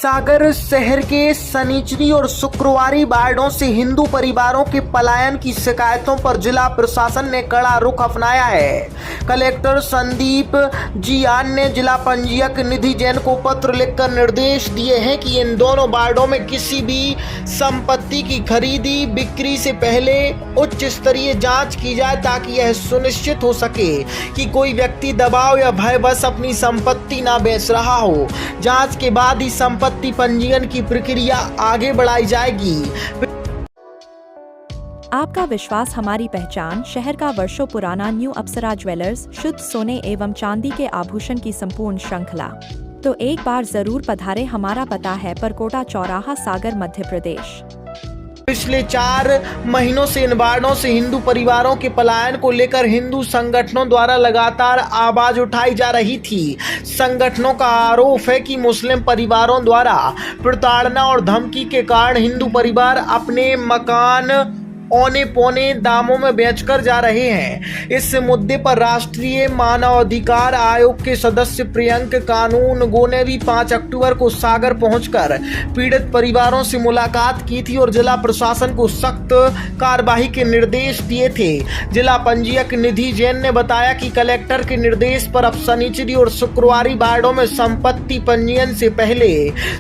सागर शहर के शनिचरी और शुक्रवारी वार्डों से हिंदू परिवारों के पलायन की शिकायतों पर जिला प्रशासन ने कड़ा रुख अपनाया है। कलेक्टर संदीप जियान ने जिला पंजीयक निधि जैन को पत्र लिखकर निर्देश दिए हैं कि इन दोनों वार्डों में किसी भी संपत्ति की खरीदी बिक्री से पहले उच्च स्तरीय जांच की जाए ताकि यह सुनिश्चित हो सके कि कोई व्यक्ति दबाव या भयवश अपनी संपत्ति ना बेच रहा हो। जांच के बाद ही संपत्ति पंजीयन की प्रक्रिया आगे बढ़ाई जाएगी। आपका विश्वास हमारी पहचान। शहर का वर्षों पुराना न्यू अप्सरा ज्वेलर्स, शुद्ध सोने एवं चांदी के आभूषण की संपूर्ण श्रृंखला। तो एक बार जरूर पधारे। हमारा पता है परकोटा चौराहा, सागर, मध्य प्रदेश। पिछले 4 महीनों से इन वार्डों से हिंदू परिवारों के पलायन को लेकर हिंदू संगठनों द्वारा लगातार आवाज उठाई जा रही थी। संगठनों का आरोप है कि मुस्लिम परिवारों द्वारा प्रताड़ना और धमकी के कारण हिंदू परिवार अपने मकान औने पौने दामों में बेचकर जा रहे हैं। इस मुद्दे पर राष्ट्रीय मानवाधिकार आयोग के सदस्य प्रियंक कानूनगो ने भी 5 अक्टूबर को सागर पहुंचकर पीड़ित परिवारों से मुलाकात की थी और जिला प्रशासन को सख्त कार्रवाई के निर्देश दिए थे। जिला पंजीयक निधि जैन ने बताया कि कलेक्टर के निर्देश पर अब शनिचरी और शुक्रवारी वार्डों में संपत्ति पंजीयन से पहले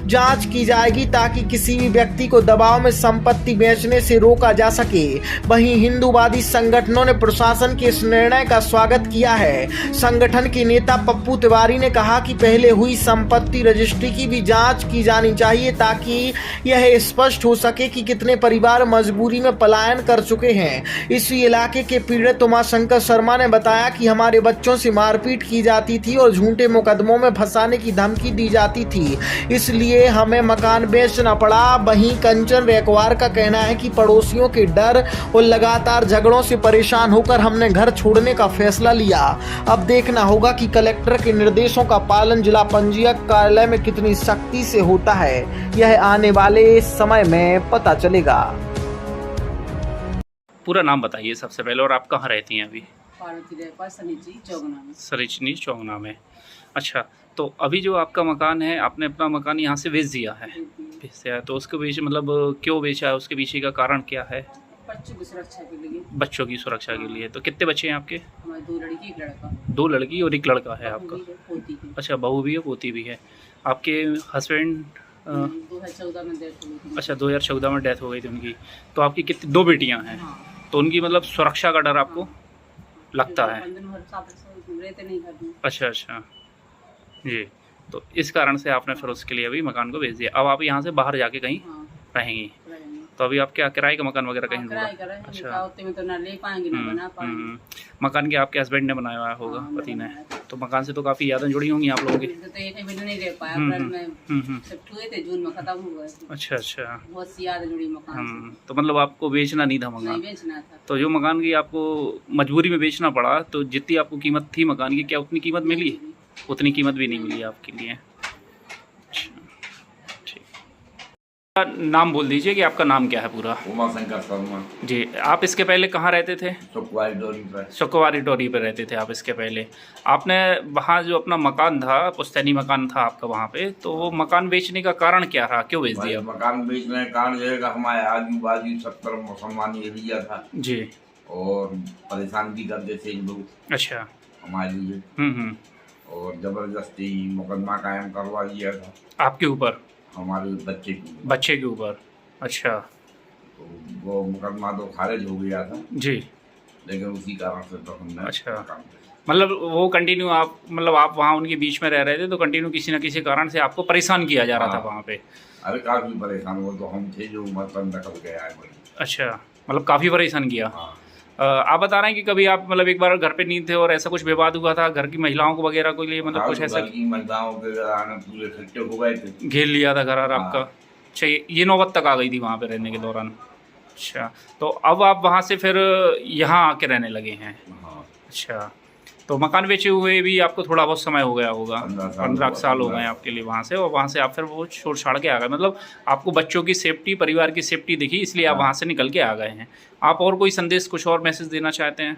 जांच की जाएगी ताकि किसी भी व्यक्ति को दबाव में संपत्ति बेचने से रोका जा सके। वहीं हिंदूवादी संगठनों ने प्रशासन के इस निर्णय का स्वागत किया है। संगठन के नेता पप्पू तिवारी ने कहा कि पहले हुई संपत्ति रजिस्ट्री की भी जांच की जानी चाहिए ताकि यह स्पष्ट हो सके कि कितने परिवार मजबूरी में पलायन कर चुके हैं। इसी इलाके के पीड़ित उमाशंकर शर्मा ने बताया कि हमारे बच्चों से मारपीट की जाती थी और झूठे मुकदमों में फंसाने की धमकी दी जाती थी, इसलिए हमें मकान बेचना पड़ा। वहीं कंचन रेकवार का कहना है कि पड़ोसियों के डर और लगातार झगड़ों से परेशान होकर हमने घर छोड़ने का फैसला लिया। अब देखना होगा कि कलेक्टर के निर्देशों का पालन जिला पंजीयक कार्यालय में कितनी सख्ती से होता है, यह आने वाले समय में पता चलेगा। पूरा नाम बताइए सबसे पहले, और आप कहाँ रहती हैं अभी? सरिचनी चौगना में। अच्छा, तो अभी जो आपका मकान है, आपने अपना मकान यहाँ से बेच दिया है? बेच दिया है, तो उसके पीछे मतलब क्यों बेचा है? उसके पीछे का कारण क्या है? बच्चों की सुरक्षा के लिए। बच्चों की सुरक्षा के लिए। तो कितने बच्चे हैं आपके? हमारे 2 लड़की 1 लड़का। 2 लड़की और 1 लड़का है आपका? अच्छा, बहू भी है, पोती भी है। आपके हस्बैंड 2014 में डेथ हो गई थी। अच्छा, 2014 में डेथ हो गई थी उनकी। तो आपकी कितनी 2 बेटियां हैं? हाँ। तो उनकी मतलब सुरक्षा का डर आपको लगता है? अच्छा अच्छा जी, तो इस कारण से आपने फिर उसके लिए अभी मकान को बेच दिया। अब आप यहाँ से बाहर जाके कहीं रहेंगी? तो अभी आप क्या किराए का मकान वगैरह कहीं ढूंढा? अच्छा, तो ना ले पाएंगे ना बना पाएंगे। मकान के आपके हस्बैंड ने बनाया हुआ होगा, पति ने? तो मकान से तो काफ़ी यादें जुड़ी होंगी आप लोगों की? तो एक महीने नहीं रह पाया, अप्रैल में शिफ्ट हुए थे, जून में खत्म हुआ। अच्छा अच्छा, बहुत सी यादें जुड़ी मकान से। तो मतलब आपको बेचना नहीं था मकान? नहीं बेचना था। तो जो मकान की आपको मजबूरी में बेचना पड़ा, तो जितनी आपको कीमत थी मकान की, क्या उतनी कीमत मिली? उतनी कीमत भी नहीं मिली आपके लिए। नाम बोल दीजिए कि आपका नाम क्या है पूरा? उमाशंकर शर्मा जी। आप इसके पहले कहाँ रहते थे? शुक्रवारी डोरी पर। शुक्रवारी डोरी पर रहते थे आप इसके पहले। आपने वहाँ जो अपना मकान था, पुश्तैनी मकान था आपका वहाँ पे, तो वो मकान बेचने का कारण क्या रहा? क्यों बेच दिया? मकान बेचने का कारण जो है कि हमारे आजू बाजू 70 मुसलमान एरिया था जी, और परेशान भी करते थे लोग। अच्छा, हमारे लिए और जबरदस्ती मुकदमा कायम करवा दिया था आपके ऊपर, हमारे बच्चे के ऊपर। अच्छा, तो वो मुकदमा तो खारिज हो गया था जी, लेकिन उसी कारण से तो हमने। अच्छा, मतलब वो कंटिन्यू आप, मतलब आप वहाँ उनके बीच में रह रहे थे तो कंटिन्यू किसी न किसी कारण से आपको परेशान किया जा रहा था वहाँ पे? अरे काफी परेशान हो, तो हम थे जो मतलब निकल गया है। अच्छा, मतलब काफी परेशान किया। आप बता रहे हैं कि कभी आप मतलब एक बार घर पे नहीं थे और ऐसा कुछ विवाद हुआ था घर की महिलाओं को वगैरह को लिए, मतलब कुछ ऐसा? महिलाओं के पूरे इकट्ठे हो गए थे, घेर लिया था घर आपका? अच्छा, ये नौबत तक आ गई थी वहाँ पे रहने के दौरान? अच्छा, तो अब आप वहाँ से फिर यहाँ आके रहने लगे हैं? अच्छा, तो मकान बेचे हुए भी आपको थोड़ा बहुत समय हो गया होगा? 15 साल हो गए आपके लिए वहाँ से, और वहाँ से आप फिर वो छोड़ छाड़ के आ गए। मतलब आपको बच्चों की सेफ्टी, परिवार की सेफ्टी दिखी, इसलिए आप वहाँ से निकल के आ गए हैं। आप और कोई संदेश, कुछ और मैसेज देना चाहते हैं?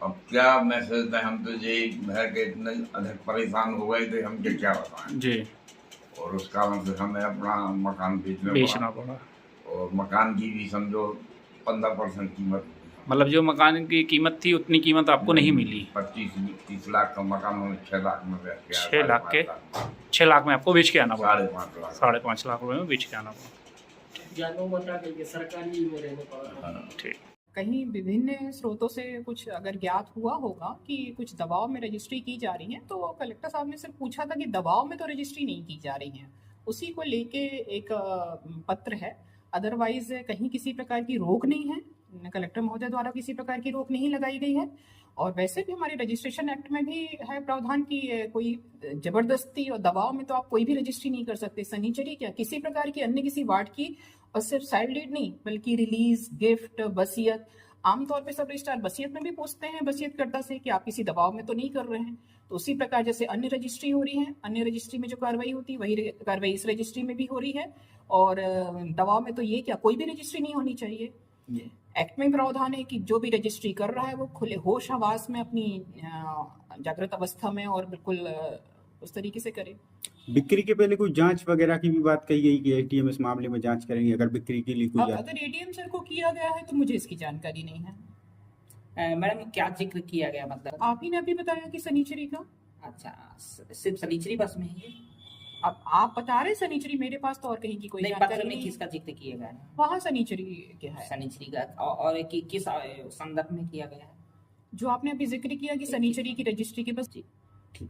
अब क्या मैसेज है, हम तो ये है कि इतने अधिक परेशान हो गए थे, हम क्या बताएं जी। और उस कारण से हमें अपना मकान बेचना पड़ा। और मकान की भी समझो 15% कीमत, मतलब जो मकान की कीमत थी उतनी कीमत आपको नहीं मिली। 25-30 लाख का मकान हमें 6 लाख में बेच के 6 लाख के 6 लाख में आपको बेच के आना पड़ा। 5.5 लाख 5.5 लाख रुपए में बेच के आना पड़ा। ठीक। कहीं विभिन्न स्रोतों से कुछ अगर ज्ञात हुआ होगा कि कुछ दवाओं में रजिस्ट्री की जा रही है, तो कलेक्टर साहब ने सिर्फ पूछा था कि दवाओं में तो रजिस्ट्री नहीं की जा रही है, उसी को लेके एक पत्र है। अदरवाइज कहीं किसी प्रकार की रोक नहीं है, कलेक्टर महोदय द्वारा किसी प्रकार की रोक नहीं लगाई गई है। और वैसे भी हमारे रजिस्ट्रेशन एक्ट में भी है प्रावधान की कोई जबरदस्ती और दवाओं में तो आप कोई भी रजिस्ट्री नहीं कर सकते। सनीचरी क्या किसी प्रकार की अन्य किसी वार्ड की, और सिर्फ साइड लीड नहीं बल्कि रिलीज, गिफ्ट, वसीयत, आमतौर पे सब रजिस्ट्रार वसीयत में भी पूछते हैं वसीयतकर्ता से कि आप किसी दबाव में तो नहीं कर रहे हैं। तो उसी प्रकार जैसे अन्य रजिस्ट्री हो रही है, अन्य रजिस्ट्री में जो कार्रवाई होती है वही कार्रवाई इस रजिस्ट्री में भी हो रही है। और दबाव में तो ये क्या कोई भी रजिस्ट्री नहीं होनी चाहिए। एक्ट में प्रावधान है कि जो भी रजिस्ट्री कर रहा है वो खुले होश हवास में अपनी जागृत अवस्था में और बिल्कुल उस तरीके से करे। बिक्री के पहले कोई जांच वगैरह की भी बात कही गई कि एटीएम इस मामले में जांच करेंगे अगर बिक्री के लिए कोई अगर एटीएम सर को किया गया है तो मुझे इसकी जानकारी नहीं है। मैडम क्या जिक्र किया गया, मतलब आप ही ने अभी बताया कि सनीचरी का। अच्छा, सिर्फ सनीचरी बस में ही है? अब आप बता रहे सनीचरी, मेरे पास तो और कहीं की कोई जानकारी पत्र में नहीं। किसका जिक्र किया गया है? वहाँ सनीचरी क्या है, सनीचरी का, और किस संदर्भ में किया गया है? जो आपने अभी जिक्र किया कि सनीचरी की रजिस्ट्री के बस। ठीक।